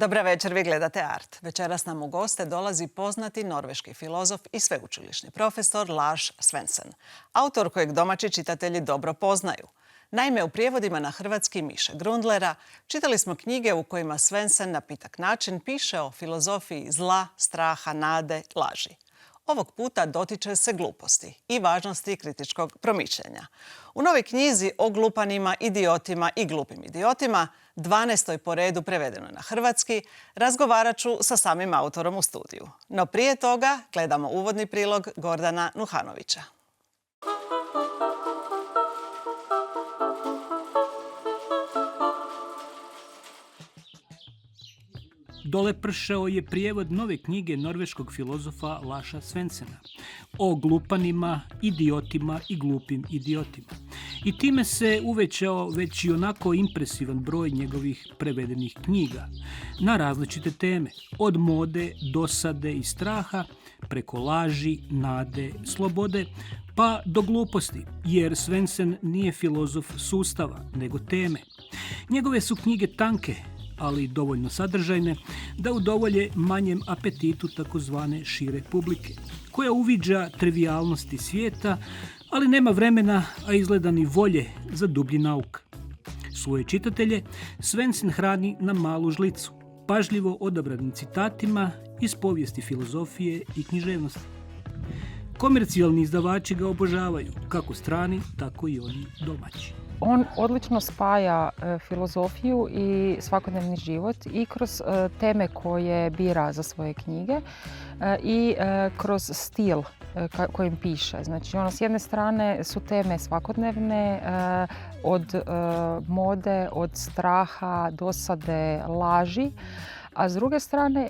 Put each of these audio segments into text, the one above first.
Dobra večer, vi gledate Art. Večeras nam u goste dolazi poznati norveški filozof i sveučilišni profesor Lars Svensson, autor kojeg domaći čitatelji dobro poznaju. Naime, u prijevodima na hrvatski Miše Grundlera čitali smo knjige u kojima Svensson na pitak način piše o filozofiji zla, straha, nade, laži. Ovog puta dotiče se gluposti i važnosti kritičkog promišljanja. U novoj knjizi o glupanima, idiotima i glupim idiotima, 12. po redu prevedeno na hrvatski, razgovarat ću sa samim autorom u studiju. No prije toga gledamo uvodni prilog Gordana Nuhanovića. Dole pršao je prijevod nove knjige norveškog filozofa Larsa Svenssona o glupanima, idiotima i glupim idiotima. I time se uvećao već i onako impresivan broj njegovih prevedenih knjiga na različite teme, od mode, dosade i straha, preko laži, nade, slobode, pa do gluposti, jer Svensson nije filozof sustava, nego teme. Njegove su knjige tanke, ali dovoljno sadržajne, da udovolje manjem apetitu takozvane šire publike, koja uviđa trivijalnosti svijeta, ali nema vremena, a izgleda ni volje za dublji nauk. Svoje čitatelje Svensson hrani na malu žlicu, pažljivo odabranim citatima iz povijesti filozofije i književnosti. Komercijalni izdavači ga obožavaju, kako strani, tako i oni domaći. On odlično spaja filozofiju i svakodnevni život i kroz teme koje bira za svoje knjige i kroz stil kojim piše. Znači, s jedne strane su teme svakodnevne, od mode, od straha, dosade, laži, a s druge strane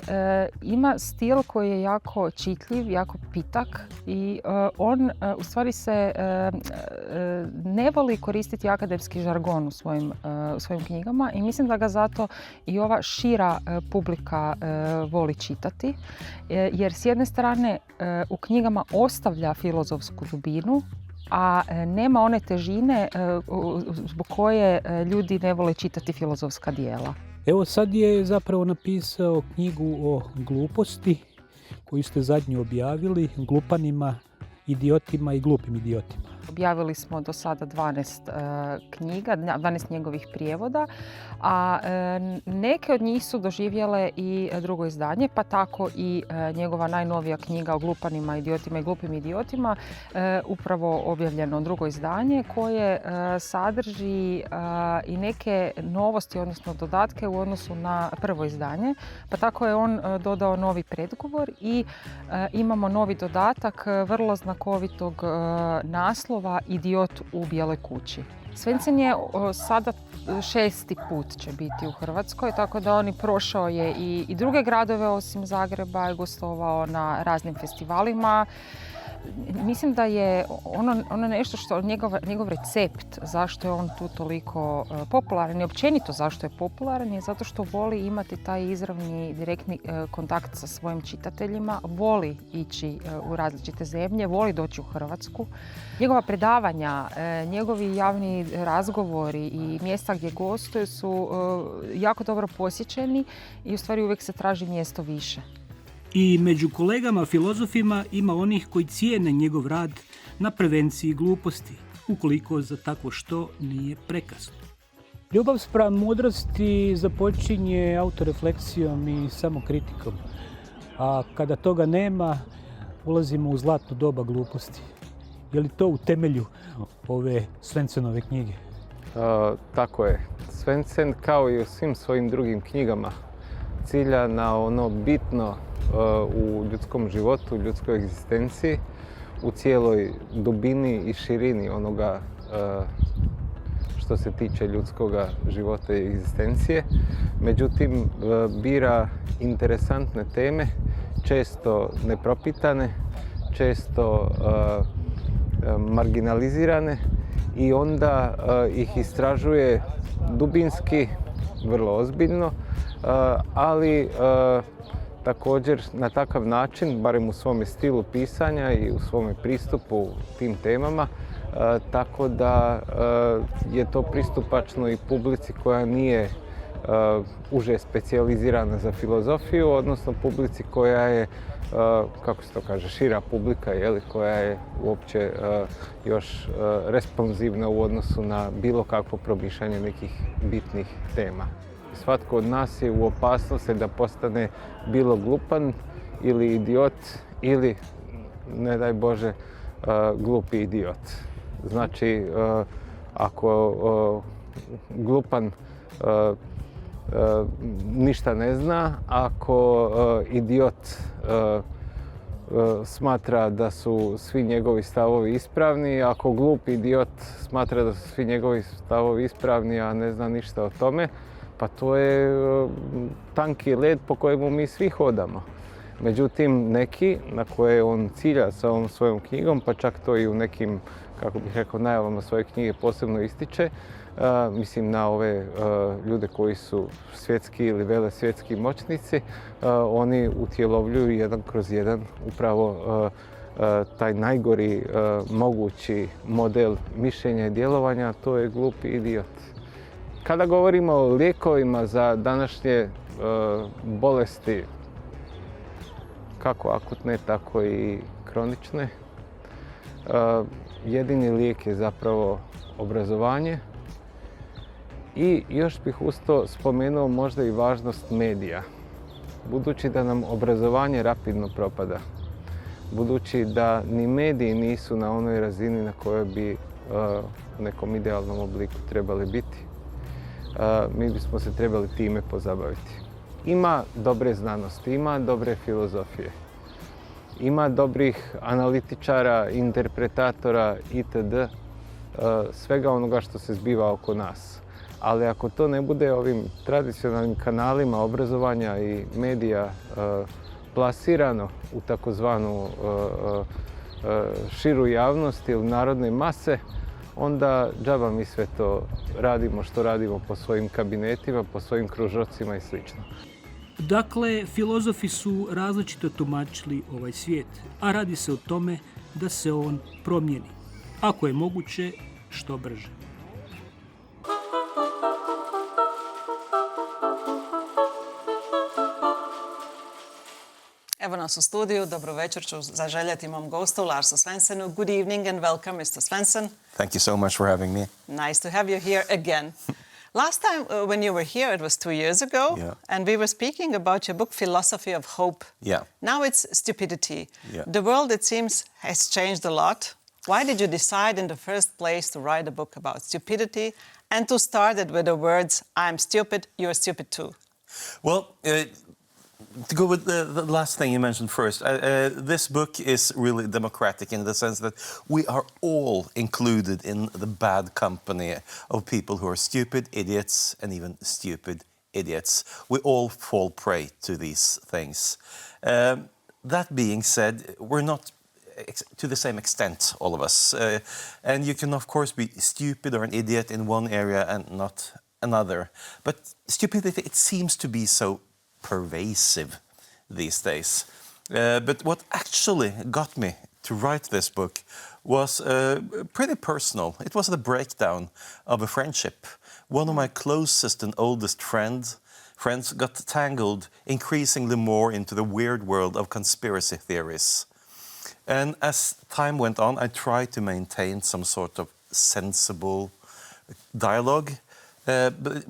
ima stil koji je jako čitljiv, jako pitak i on u stvari se ne voli koristiti akademski žargon u svojim knjigama i mislim da ga zato i ova šira publika voli čitati, jer s jedne strane u knjigama ostavlja filozofsku dubinu, a nema one težine zbog koje ljudi ne vole čitati filozofska djela. Evo sad je zapravo napisao knjigu o gluposti koju ste zadnju objavili, glupanima, idiotima i glupim idiotima. Objavili smo do sada 12 knjiga, 12 njegovih prijevoda, a neke od njih su doživjele i drugo izdanje, pa tako i njegova najnovija knjiga o glupanima, idiotima i glupim idiotima, upravo objavljeno drugo izdanje koje sadrži i neke novosti, odnosno dodatke u odnosu na prvo izdanje. Pa tako je on dodao novi predgovor i imamo novi dodatak vrlo znakovitog naslova Idiot u bijeloj kući. Svensson je sada 6. put će biti u Hrvatskoj, tako da on prošao je i druge gradove osim Zagreba, je gostovao na raznim festivalima. Mislim da je ono nešto što njegov recept zašto je on tu toliko popularan i općenito zašto je popularan je zato što voli imati taj izravni, direktni kontakt sa svojim čitateljima, voli ići u različite zemlje, voli doći u Hrvatsku. Njegova predavanja, njegovi javni razgovori i mjesta gdje gostuje su jako dobro posjećeni i u stvari uvijek se traži mjesto više. I među kolegama filozofima ima onih koji cijene njegov rad na prevenciji gluposti, ukoliko za takvo što nije prekasno. Ljubav spram mudrosti započinje autorefleksijom i samokritikom, a kada toga nema, ulazimo u zlatno doba gluposti. Je li to u temelju ove Svenssonove knjige? Tako je. Svensson, kao i u svim svojim drugim knjigama, cilja na ono bitno u ljudskom životu, ljudskoj egzistenciji, u cijeloj dubini i širini onoga što se tiče ljudskoga života i egzistencije. Međutim, bira interesantne teme, često nepropitane, često marginalizirane i onda ih istražuje dubinski, vrlo ozbiljno, ali također na takav način, barem u svome stilu pisanja i u svome pristupu tim temama, tako da je to pristupačno i publici koja nije uže specijalizirana za filozofiju, odnosno publici koja je, kako se to kaže, šira publika, koja je uopće još responsivna u odnosu na bilo kakvo promišljanje nekih bitnih tema. Svatko od nas je u opasnosti da postane bilo glupan ili idiot ili, ne daj Bože, glupi idiot. Znači, ako glupan ništa ne zna, ako idiot smatra da su svi njegovi stavovi ispravni, ako glup idiot smatra da su svi njegovi stavovi ispravni, a ne zna ništa o tome, pa to je tanki led po kojemu mi svi hodamo. Međutim, neki na koje on cilja sa ovom svojom knjigom, pa čak to i u nekim, kako bih rekao, najavama svoje knjige posebno ističe, mislim na ove ljude koji su svjetski ili velesvjetski moćnici, oni utjelovljuju jedan kroz jedan upravo taj najgori mogući model mišljenja i djelovanja, to je glupi idiot. Kada govorimo o lijekovima za današnje bolesti, kako akutne, tako i kronične, jedini lijek je zapravo obrazovanje. I još bih uz to spomenuo možda i važnost medija. Budući da nam obrazovanje rapidno propada, budući da ni mediji nisu na onoj razini na kojoj bi u nekom idealnom obliku trebali biti, mi bismo se trebali time pozabaviti. Ima dobre znanosti, ima dobre filozofije, ima dobrih analitičara, interpretatora itd. Svega onoga što se zbiva oko nas. Ali ako to ne bude ovim tradicionalnim kanalima obrazovanja i medija plasirano u takozvanu širu javnost ili narodne mase, onda džaba mi sve to radimo što radimo po svojim kabinetima, po svojim kružocima i sl. Dakle, filozofi su različito tumačili ovaj svijet, a radi se o tome da se on promijeni. Ako je moguće, što brže. Evo nas u studiju. Dobro večer ću zaželjeti mom gostu, Larsu Svensenu. Good evening and welcome, Mr. Svensson. Thank you so much for having me. Nice to have you here again. Last time when you were here, it was 2 years ago, and we were speaking about your book, Philosophy of Hope. Yeah. Now it's stupidity. Yeah. The world, it seems, has changed a lot. Why did you decide in the first place to write a book about stupidity and to start it with the words, I'm stupid, you're stupid too? Well, to go with the last thing you mentioned first, this book is really democratic in the sense that we are all included in the bad company of people who are stupid, idiots, and even stupid idiots. We all fall prey to these things. That being said, we're not to the same extent, all of us. And you can, of course, be stupid or an idiot in one area and not another. But stupidity, it seems to be so pervasive these days. But what actually got me to write this book was pretty personal. It was the breakdown of a friendship. One of my closest and oldest friends got tangled increasingly more into the weird world of conspiracy theories. And as time went on, I tried to maintain some sort of sensible dialogue. But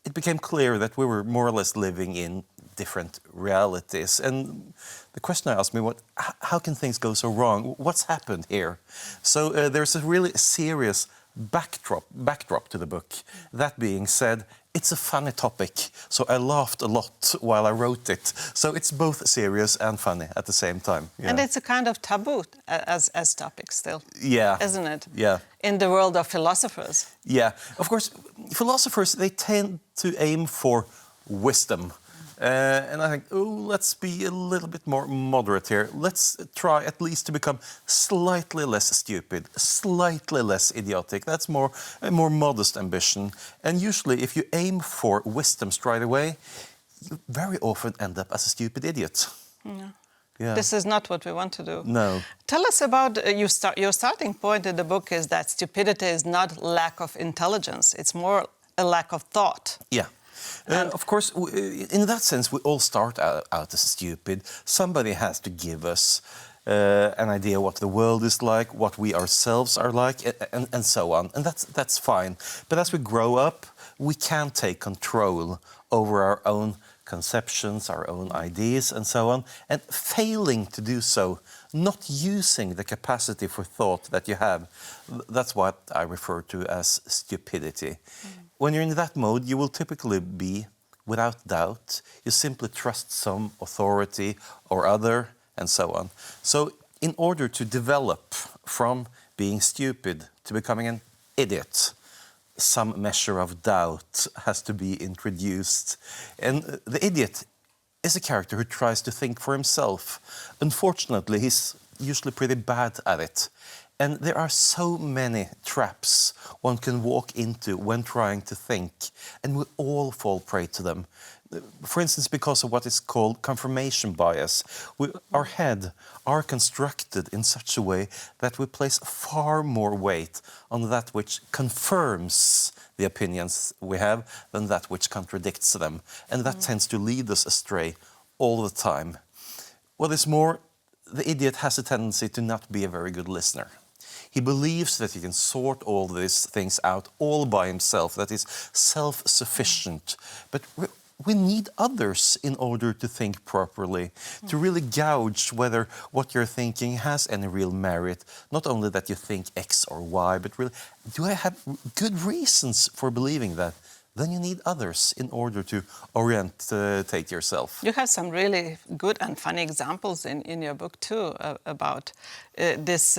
it became clear that we were more or less living in different realities. And the question I asked me was, how can things go so wrong? What's happened here? So there's a really serious backdrop to the book. That being said, it's a funny topic, so I laughed a lot while I wrote it. So it's both serious and funny at the same time. Yeah. And it's a kind of taboo as topic still, isn't it? Yeah. In the world of philosophers. Yeah. Of course, philosophers, they tend to aim for wisdom. And I think, let's be a little bit more moderate here. Let's try at least to become slightly less stupid, slightly less idiotic. That's a more modest ambition. And usually, if you aim for wisdom straight away, you very often end up as a stupid idiot. Yeah. Yeah. This is not what we want to do. No. Tell us about your starting point in the book is that stupidity is not lack of intelligence. It's more a lack of thought. Yeah. Of course, in that sense, we all start out as stupid. Somebody has to give us an idea what the world is like, what we ourselves are like, and so on. And that's fine. But as we grow up, we can take control over our own conceptions, our own ideas, and so on. And failing to do so, not using the capacity for thought that you have, that's what I refer to as stupidity. When you're in that mode, you will typically be, without doubt, you simply trust some authority or other, and so on. So in order to develop from being stupid to becoming an idiot, some measure of doubt has to be introduced. And the idiot is a character who tries to think for himself. Unfortunately, he's usually pretty bad at it. And there are so many traps one can walk into when trying to think, and we all fall prey to them. For instance, because of what is called confirmation bias. Our head are constructed in such a way that we place far more weight on that which confirms the opinions we have than that which contradicts them. And that tends to lead us astray all the time. What is more, the idiot has a tendency to not be a very good listener. He believes that he can sort all these things out all by himself, that is self-sufficient. But we need others in order to think properly, to really gauge whether what you're thinking has any real merit. Not only that you think X or Y, but really, do I have good reasons for believing that? Then you need others in order to orientate yourself. You have some really good and funny examples in your book too about this,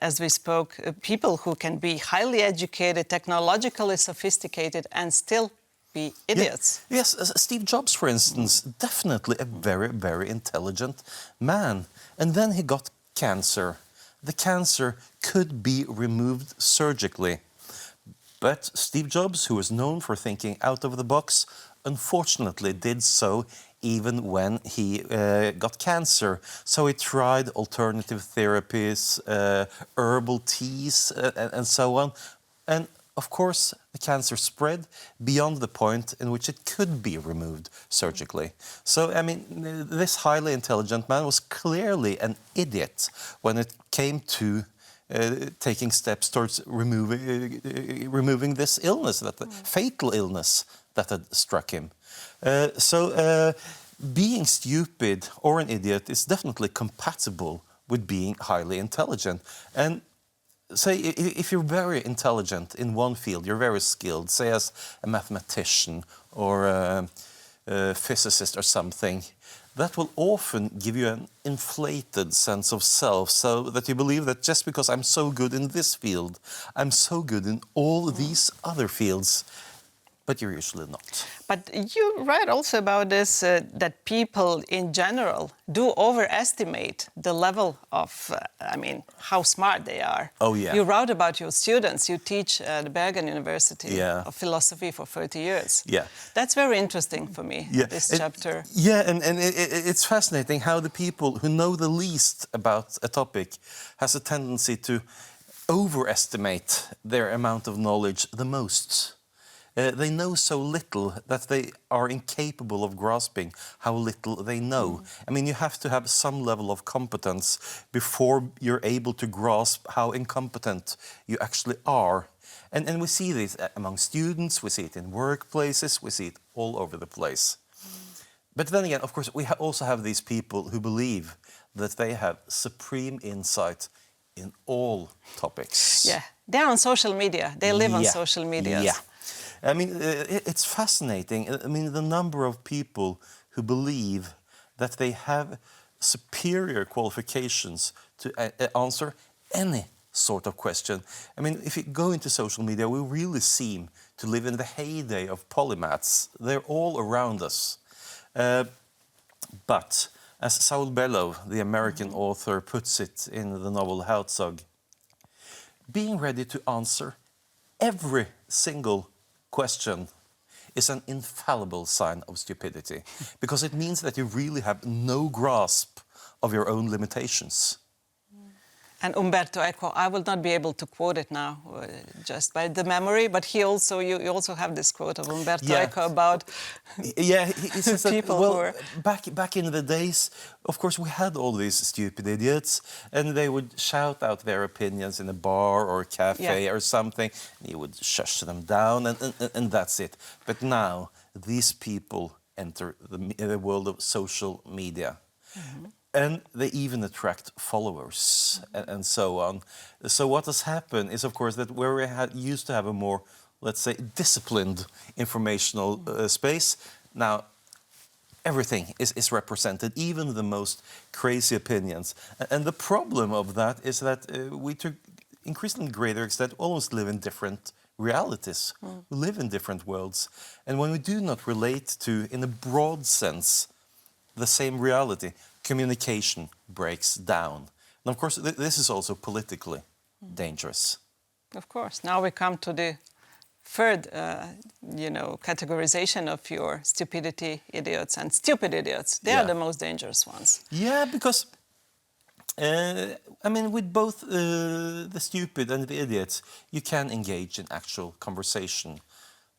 as we spoke, people who can be highly educated, technologically sophisticated, and still be idiots. Yeah. Yes, Steve Jobs, for instance, definitely a very, very intelligent man. And then he got cancer. The cancer could be removed surgically. But Steve Jobs, who was known for thinking out of the box, unfortunately did so even when he got cancer. So he tried alternative therapies, herbal teas, and so on. And of course, the cancer spread beyond the point in which it could be removed surgically. So, I mean, this highly intelligent man was clearly an idiot when it came to taking steps towards removing this illness, that fatal illness that had struck him. Being stupid or an idiot is definitely compatible with being highly intelligent. And say if you're very intelligent in one field, you're very skilled, say as a mathematician or a physicist or something, that will often give you an inflated sense of self, so that you believe that just because I'm so good in this field, I'm so good in all these other fields. But you're usually not. But you write also about this, that people in general do overestimate the level of, how smart they are. Oh, yeah. You wrote about your students. You teach at the Bergen University of Philosophy for 30 years. Yeah. That's very interesting for me, this chapter. Yeah, and it's fascinating how the people who know the least about a topic has a tendency to overestimate their amount of knowledge the most. They know so little that they are incapable of grasping how little they know. I mean, you have to have some level of competence before you're able to grasp how incompetent you actually are. And we see this among students, we see it in workplaces, we see it all over the place. But then again, of course, we also have these people who believe that they have supreme insight in all topics. Yeah, they're on social media. They live on social media. Yeah. I mean, it's fascinating. I mean, the number of people who believe that they have superior qualifications to answer any sort of question. I mean, if you go into social media, we really seem to live in the heyday of polymaths. They're all around us. But as Saul Bellow, the American author, puts it in the novel Herzog, being ready to answer every single question is an infallible sign of stupidity, because it means that you really have no grasp of your own limitations. And Umberto Eco, I will not be able to quote it now, just by the memory, but you also have this quote of Umberto Eco about he says that, people well, who were... back in the days, of course, we had all these stupid idiots, and they would shout out their opinions in a bar or a cafe or something. You would shush them down, and that's it. But now, these people enter the world of social media. And they even attract followers and so on. So what has happened is, of course, that where we used to have a more, let's say, disciplined informational space, now everything is represented, even the most crazy opinions. And the problem of that is that we, to increasingly greater extent, almost live in different realities. We live in different worlds. And when we do not relate to, in a broad sense, the same reality, communication breaks down. And of course, this is also politically dangerous. Of course. Now we come to the third, categorization of your stupidity idiots and stupid idiots. They are the most dangerous ones. Yeah, because, with both the stupid and the idiots, you can engage in actual conversation.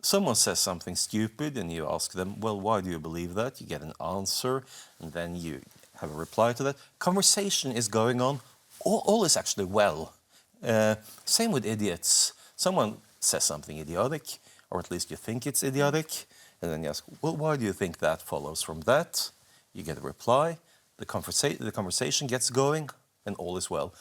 Someone says something stupid and you ask them, well, why do you believe that? You get an answer and then you have a reply to that. Conversation is going on. All is actually well. Same with idiots. Someone says something idiotic, or at least you think it's idiotic, and then you ask, well, why do you think that follows from that? You get a reply, the conversation gets going, and all is well.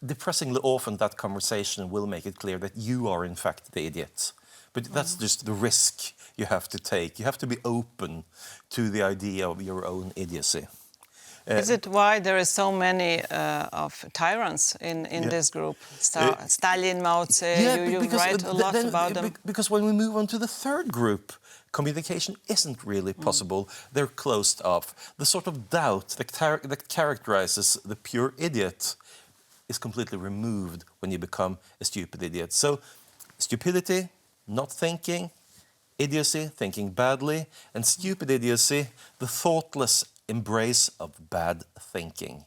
Depressingly often, that conversation will make it clear that you are, in fact, the idiot. But that's just the risk you have to take. You have to be open to the idea of your own idiocy. Is it why there is so many of tyrants in this group? Stalin, Mao Tse, you write a lot about them. Because when we move on to the third group, communication isn't really possible. They're closed off. The sort of doubt that characterizes the pure idiot is completely removed when you become a stupid idiot. So stupidity, not thinking, idiocy, thinking badly, and stupid idiocy, the thoughtless embrace of bad thinking.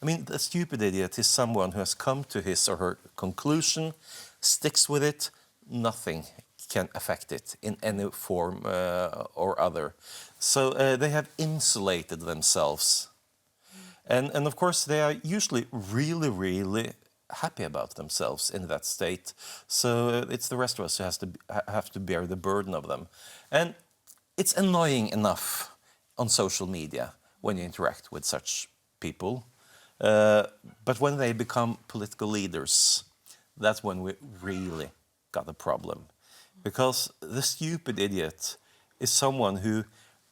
The stupid idiot is someone who has come to his or her conclusion, sticks with it, nothing can affect it in any form or other. So they have insulated themselves. And of course, they are usually really, really happy about themselves in that state. So it's the rest of us who have to bear the burden of them. And it's annoying enough on social media when you interact with such people. But when they become political leaders, that's when we really got a problem. Because the stupid idiot is someone who,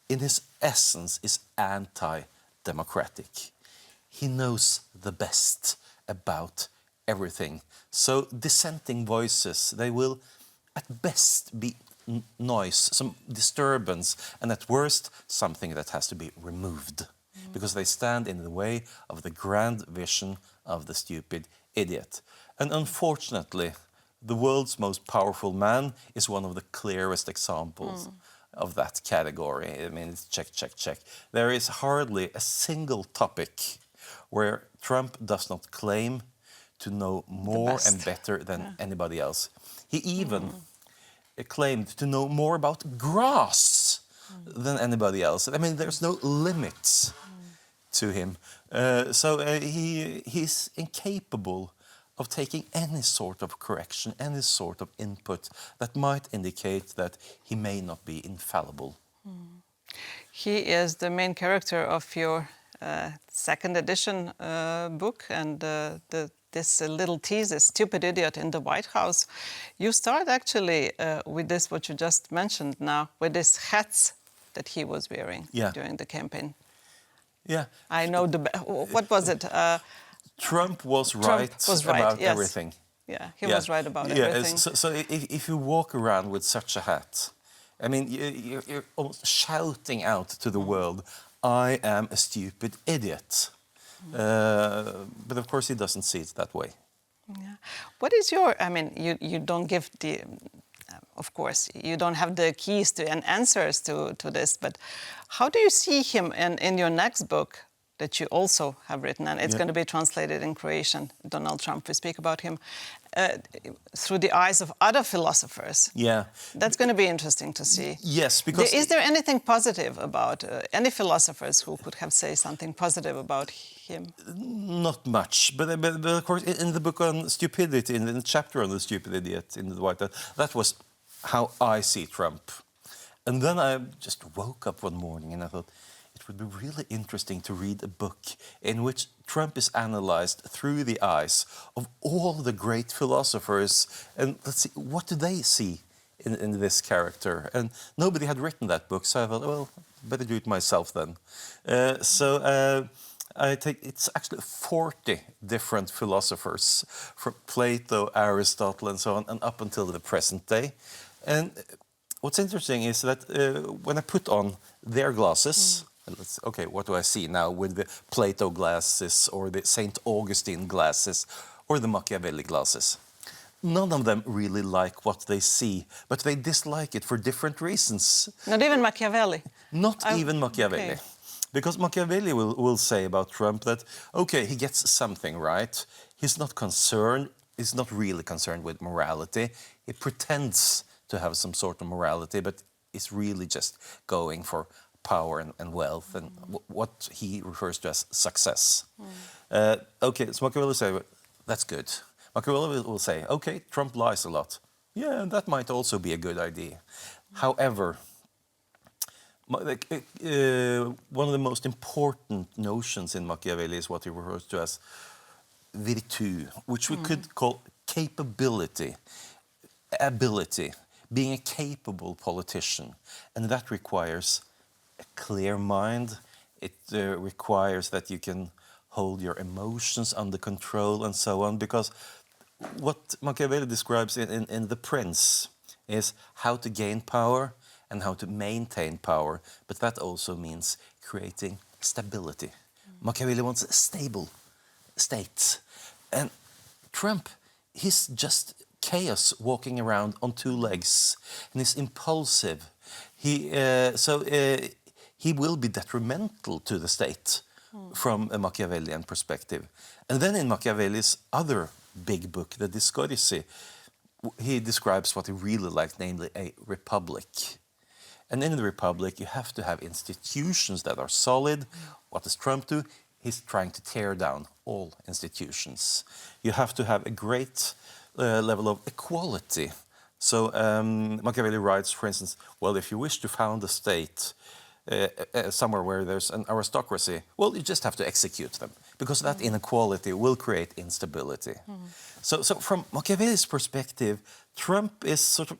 in his essence, is anti-democratic. He knows the best about everything. So dissenting voices, they will at best be noise, some disturbance, and at worst, something that has to be removed. Because they stand in the way of the grand vision of the stupid idiot. And unfortunately, the world's most powerful man is one of the clearest examples of that category. It's check, check, check. There is hardly a single topic where Trump does not claim to know more and better than anybody else. He even claimed to know more about grass than anybody else. There's no limits to him. So he's incapable of taking any sort of correction, any sort of input that might indicate that he may not be infallible. He is the main character of your second edition book, and this little thesis, Stupid Idiot in the White House. You start actually with this, what you just mentioned now, with these hats that he was wearing during the campaign. Yeah. I know what was it? Trump was right about everything. Yeah, he was right about everything. So if you walk around with such a hat, you're almost shouting out to the world, I am a stupid idiot. But of course he doesn't see it that way. Yeah. What is your, you don't give the, of course, you don't have the keys and answers to this, but how do you see him in your next book? that you also have written, and it's going to be translated in Croatian. Donald Trump, we speak about him through the eyes of other philosophers. Yeah. That's going to be interesting to see. Yes, because... Is there anything positive about any philosophers who could have said something positive about him? Not much, but of course in the book on stupidity, in the chapter on the stupid idiot in the White House, that was how I see Trump. And then I just woke up one morning and I thought, it would be really interesting to read a book in which Trump is analyzed through the eyes of all the great philosophers. And let's see, what do they see in this character? And nobody had written that book, so I thought, well, better do it myself then. I take it's actually 40 different philosophers, from Plato, Aristotle, and so on, and up until the present day. And what's interesting is that when I put on their glasses, okay, what do I see now with the Plato glasses or the St. Augustine glasses or the Machiavelli glasses? None of them really like what they see, but they dislike it for different reasons. Not even Machiavelli? Not even Machiavelli. Okay. Because Machiavelli will say about Trump that, okay, he gets something right. He's not concerned, he's not really concerned with morality. He pretends to have some sort of morality, but is really just going for power and wealth and what he refers to as success. Okay, so Machiavelli will say, that's good. Machiavelli will say, okay, Trump lies a lot. Yeah, that might also be a good idea. However, one of the most important notions in Machiavelli is what he refers to as virtù, which we could call capability, ability, being a capable politician. And that requires a clear mind. It requires that you can hold your emotions under control and so on, because what Machiavelli describes in The Prince is how to gain power and how to maintain power, but that also means creating stability. Machiavelli wants a stable state. And Trump, he's just chaos walking around on two legs, and he's impulsive. He will be detrimental to the state from a Machiavellian perspective. And then in Machiavelli's other big book, The Discorsi, he describes what he really likes, namely a republic. And in the republic, you have to have institutions that are solid. What does Trump do? He's trying to tear down all institutions. You have to have a great level of equality. So Machiavelli writes, for instance, well, if you wish to found a state somewhere where there's an aristocracy, well, you just have to execute them, because that inequality will create instability. So from Machiavelli's perspective, Trump is sort of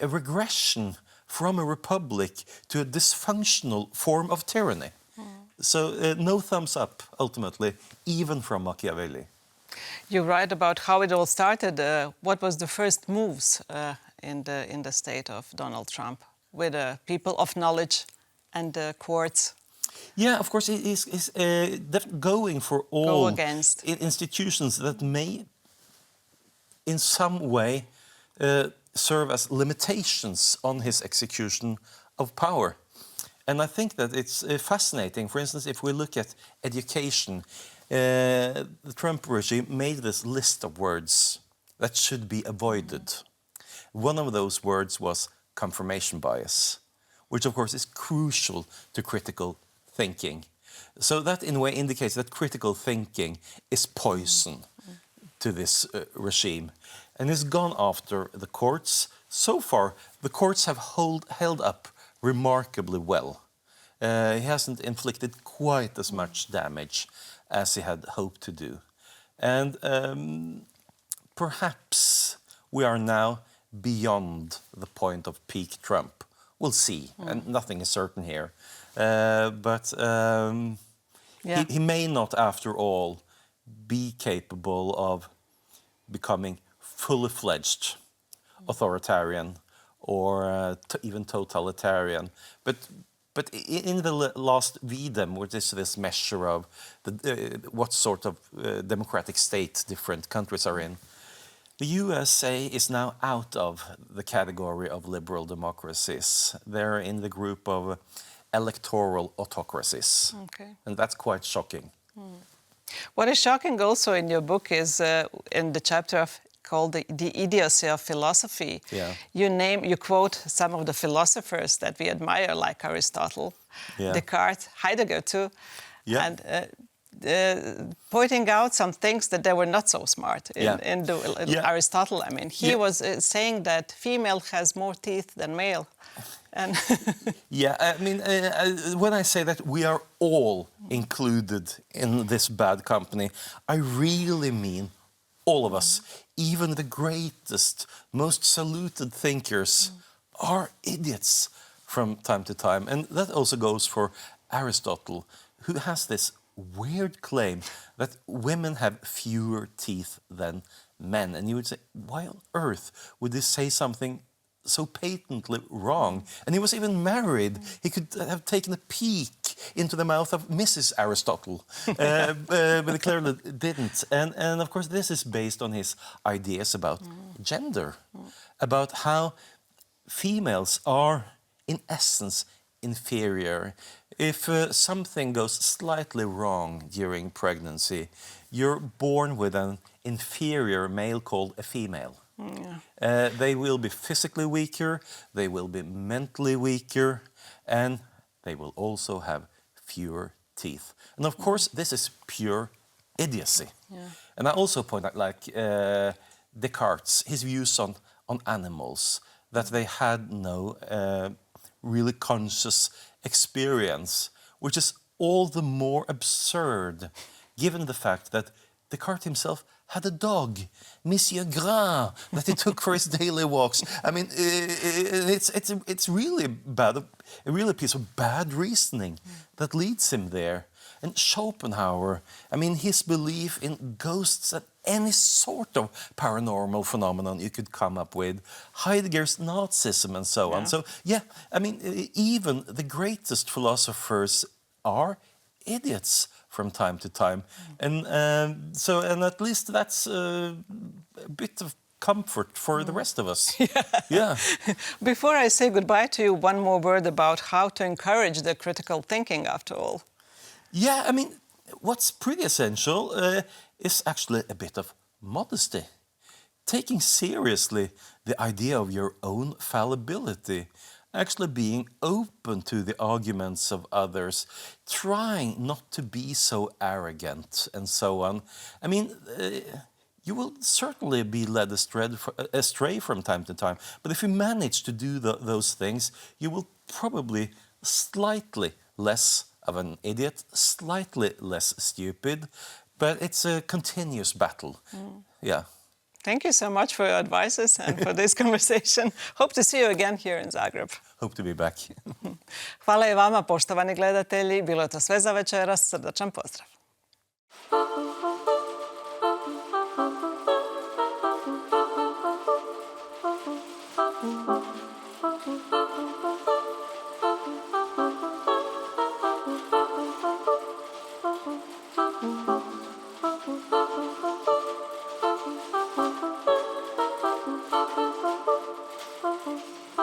a regression from a republic to a dysfunctional form of tyranny. So no thumbs up, ultimately, even from Machiavelli. You write about how it all started. What was the first moves in the state of Donald Trump with people of knowledge and courts? Yeah, of course, he's going for all against institutions that may, in some way, serve as limitations on his execution of power. And I think that it's fascinating. For instance, if we look at education, the Trump regime made this list of words that should be avoided. One of those words was confirmation bias, which of course is crucial to critical thinking. So that in a way indicates that critical thinking is poison to this regime. And he's gone after the courts. So far, the courts have held up remarkably well. He hasn't inflicted quite as much damage as he had hoped to do. And perhaps we are now beyond the point of peak Trump. We'll see, and nothing is certain here. He may not, after all, be capable of becoming fully fledged authoritarian or even totalitarian. But in the last VDEM, which is this measure of what sort of democratic state different countries are in, the USA is now out of the category of liberal democracies. They're in the group of electoral autocracies. Okay. And that's quite shocking. What is shocking also in your book is in the chapter called the idiocy of philosophy. Yeah. You quote some of the philosophers that we admire, like Aristotle, Yeah. Descartes, Heidegger too, Yeah. and pointing out some things that they were not so smart in, Yeah. Yeah. Aristotle. I mean, he Yeah. was saying that female has more teeth than male. And Yeah, I mean, when I say that we are all included in this bad company, I really mean all of us. Even the greatest, most saluted thinkers are idiots from time to time. And that also goes for Aristotle, who has this weird claim that women have fewer teeth than men. And you would say, why on earth would they say something so patently wrong? And he was even married. He could have taken a peek into the mouth of Mrs. Aristotle, but he clearly didn't. And of course, this is based on his ideas about gender, about how females are, in essence, inferior. If something goes slightly wrong during pregnancy, you're born with an inferior male called a female. They will be physically weaker, they will be mentally weaker, and they will also have fewer teeth. And of course, this is pure idiocy. And I also point out, like Descartes, his views on animals, that they had no really conscious experience, which is all the more absurd, given the fact that Descartes himself had a dog, Monsieur Gras, that he took for his daily walks. I mean, it's really bad, a really piece of bad reasoning that leads him there. And Schopenhauer, I mean, his belief in ghosts and any sort of paranormal phenomenon you could come up with, Heidegger's Nazism and so on. So, yeah, I mean, even the greatest philosophers are idiots from time to time. And and at least that's a bit of comfort for the rest of us. Yeah. before I say goodbye to you, one more word about how to encourage the critical thinking after all. Yeah, I mean, what's pretty essential is actually a bit of modesty. Taking seriously the idea of your own fallibility, actually being open to the arguments of others, trying not to be so arrogant and so on. I mean, you will certainly be led astray from time to time, but if you manage to do those things, you will probably slightly less of an idiot, slightly less stupid, but it's a continuous battle. Yeah. Thank you so much for your advices and for this conversation. Hope to see you again here in Zagreb. Hope to be back. Hvala i vama, poštovani gledatelji. Bilo je to sve za večeras. Srdačan pozdrav.